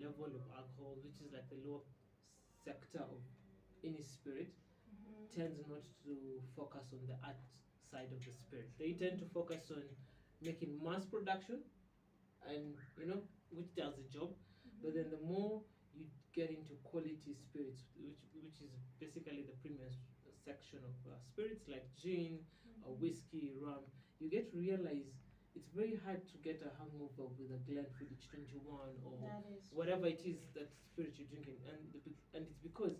level of alcohol, which is like the lower sector of any spirit, tends not to focus on the art side of the spirit. They tend to focus on making mass production, and which does the job. But then the more you get into quality spirits, which is basically the premium section of spirits like gin, whiskey, rum, you get to realize it's very hard to get a hangover with a Glenfiddich 21 or whatever it is that spirit you're drinking, and it's because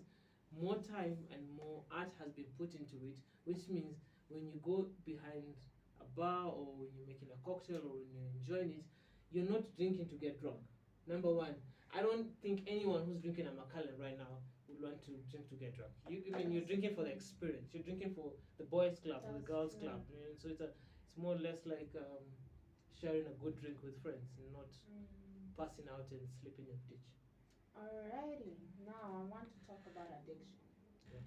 more time and more art has been put into it, which means when you go behind a bar or when you're making a cocktail or when you're enjoying it, you're not drinking to get drunk. Number one, I don't think anyone who's drinking a Macallan right now would want to drink to get drunk. You're drinking for the experience. You're drinking for the boys' club or the girls' club. So it's more or less like sharing a good drink with friends, not passing out and sleeping in the ditch. Alrighty, now I want to talk about addiction. Yeah.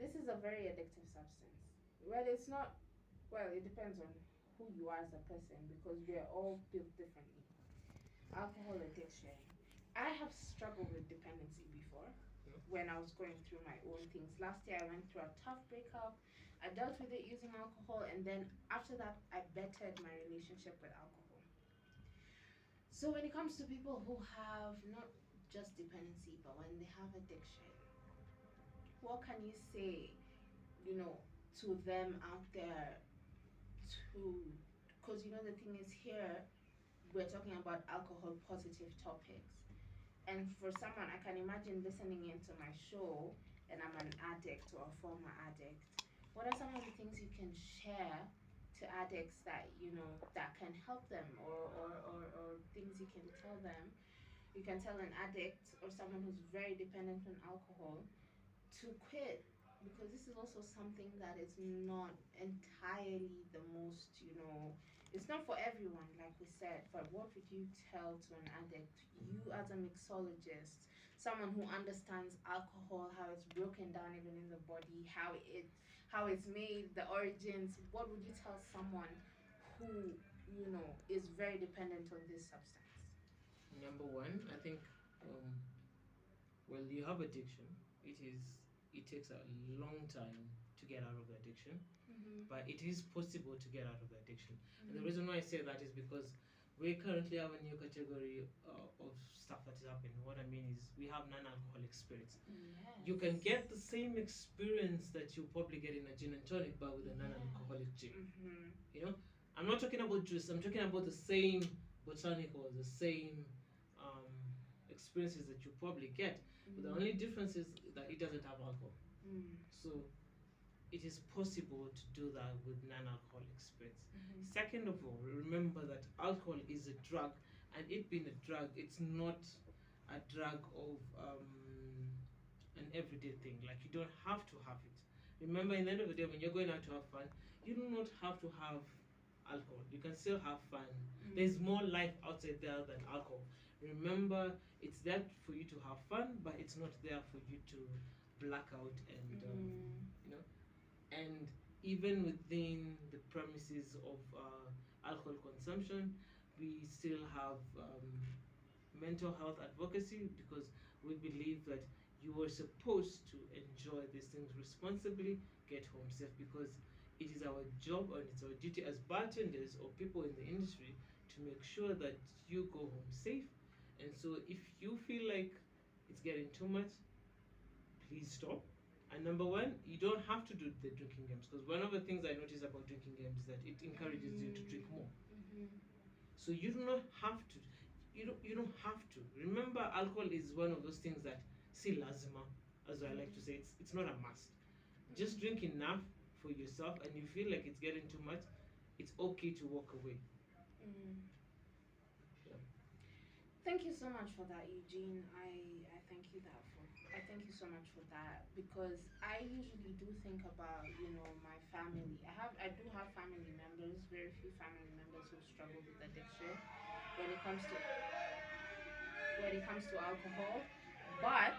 This is a very addictive substance. Well, it's not. Well, it depends on who you are as a person because we are all built differently. Alcohol addiction. I have struggled with dependency before when I was going through my own things. Last year I went through a tough breakup. I dealt with it using alcohol, and then after that I bettered my relationship with alcohol. So when it comes to people who have not just dependency, but when they have addiction, what can you say, to them out there to, because the thing is here, we're talking about alcohol positive topics. And for someone, I can imagine listening into my show and I'm an addict or a former addict. What are some of the things you can share to addicts that, that can help them or things you can tell them? You can tell an addict or someone who's very dependent on alcohol to quit, because this is also something that is not entirely the most, it's not for everyone, like we said. But what would you tell to an addict, you as a mixologist, someone who understands alcohol, how it's broken down even in the body, how it's made, the origins? What would you tell someone who is very dependent on this substance? Number one, I think, well, you have addiction. It takes a long time to get out of the addiction, but it is possible to get out of the addiction. And the reason why I say that is because we currently have a new category of stuff that is happening. What I mean is we have non-alcoholic spirits. Yes. You can get the same experience that you probably get in a gin and tonic, but with a non-alcoholic gin. I'm not talking about juice. I'm talking about the same botanical, the same experiences that you probably get. But the only difference is that it doesn't have alcohol. So it is possible to do that with non-alcoholic spirits. Second of all, remember that alcohol is a drug, and it being a drug, it's not a drug of an everyday thing. Like, you don't have to have it. Remember, in the end of the day, when you're going out to have fun, you do not have to have alcohol. You can still have fun. There's more life outside there than alcohol. Remember, it's there for you to have fun, but it's not there for you to black out and and even within the premises of alcohol consumption, we still have mental health advocacy, because we believe that you are supposed to enjoy these things responsibly, get home safe, because it is our job and it's our duty as bartenders or people in the industry to make sure that you go home safe. And so if you feel like it's getting too much, please stop. And number one, you don't have to do the drinking games, because one of the things I notice about drinking games is that it encourages you to drink more. So you do not have to. You don't have to. Remember, alcohol is one of those things that si lazima, as I like to say. It's not a must. Just drink enough for yourself, and you feel like it's getting too much, it's okay to walk away. Yeah. Thank you so much for that, Eugene. I thank you so much for that, because I usually do think about my family. I do have family members, very few family members who struggle with addiction when it comes to alcohol. But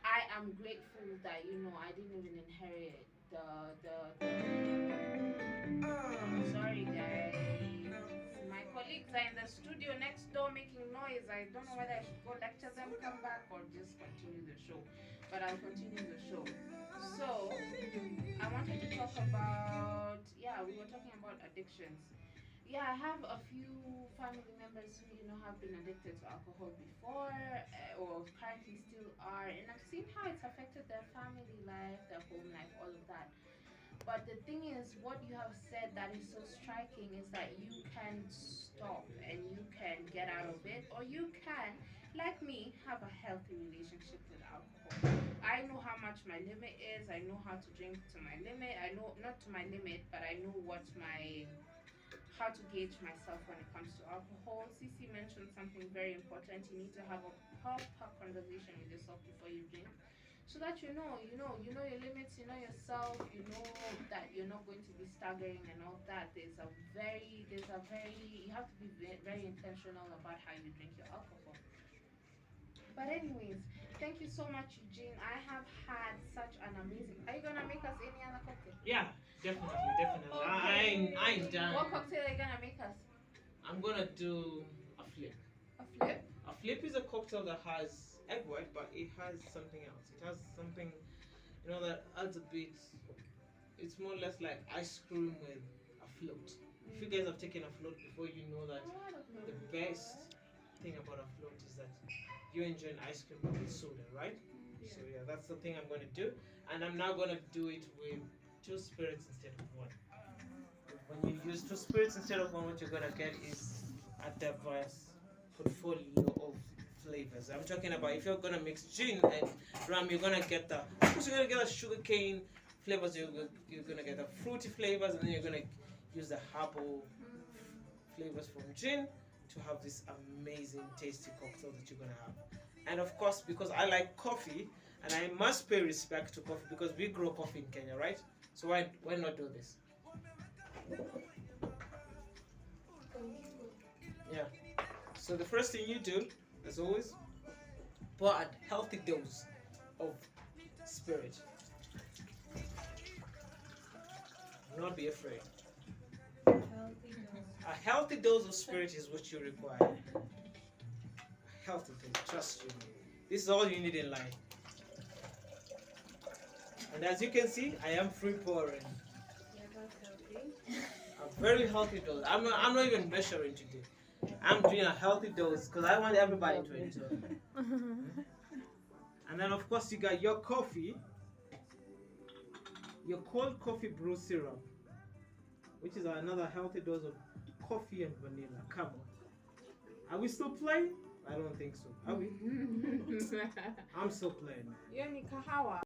I am grateful that I didn't even inherit the sorry guys, my colleagues are in the studio next door making noise. I don't know whether I should go lecture them, come back, or just continue the show. But I'll continue the show. So, I wanted to talk about, yeah, we were talking about addictions. Yeah, I have a few family members who, have been addicted to alcohol before, or currently still are, and I've seen how it's affected their family life, their home life, all of that. But the thing is, what you have said that is so striking is that you can stop and you can get out of it, or you can, like me, have a healthy relationship with alcohol. I know how much my limit is. I know how to drink to my limit. I know, not to my limit, but I know what my how to gauge myself when it comes to alcohol. Cece mentioned something very important. You need to have a proper conversation with yourself before you drink, so that you know your limits, you know yourself, you know that you're not going to be staggering and all that. You have to be very intentional about how you drink your alcohol. But anyways, thank you so much, Eugene. I have had such an amazing. Are you gonna make us any other cocktail? Yeah, definitely. I'm done. What cocktail are you gonna make us? I'm gonna do a flip. A flip? A flip is a cocktail that has egg white, but it has something else. It has something, that adds a bit. It's more or less like ice cream with a float. If you guys have taken a float before, you know that the best thing about a float is that you're enjoying ice cream with soda, right? Yeah. So yeah, that's the thing I'm going to do, and I'm now going to do it with two spirits instead of one. When you use two spirits instead of one, what you're going to get is a diverse portfolio of flavors. I'm talking about if you're going to mix gin and rum, you're going to get a sugar cane flavors. You're going to get the fruity flavors, and then you're going to use the herbal flavors from gin to have this amazing tasty cocktail that you're going to have. And of course, because I like coffee, and I must pay respect to coffee because we grow coffee in Kenya, right? So why not do this? Yeah. So the first thing you do, as always, pour a healthy dose of spirit. Do not be afraid. A healthy dose of spirit is what you require. A healthy dose, trust you. This is all you need in life. And as you can see, I am free pouring. A very healthy dose. I'm not even measuring today. I'm doing a healthy dose because I want everybody to enjoy. And then of course you got your coffee, your cold coffee brew syrup, which is another healthy dose of coffee and vanilla. Come on. Are we still playing? I don't think so. Are we? I'm still playing. You're in kahawa.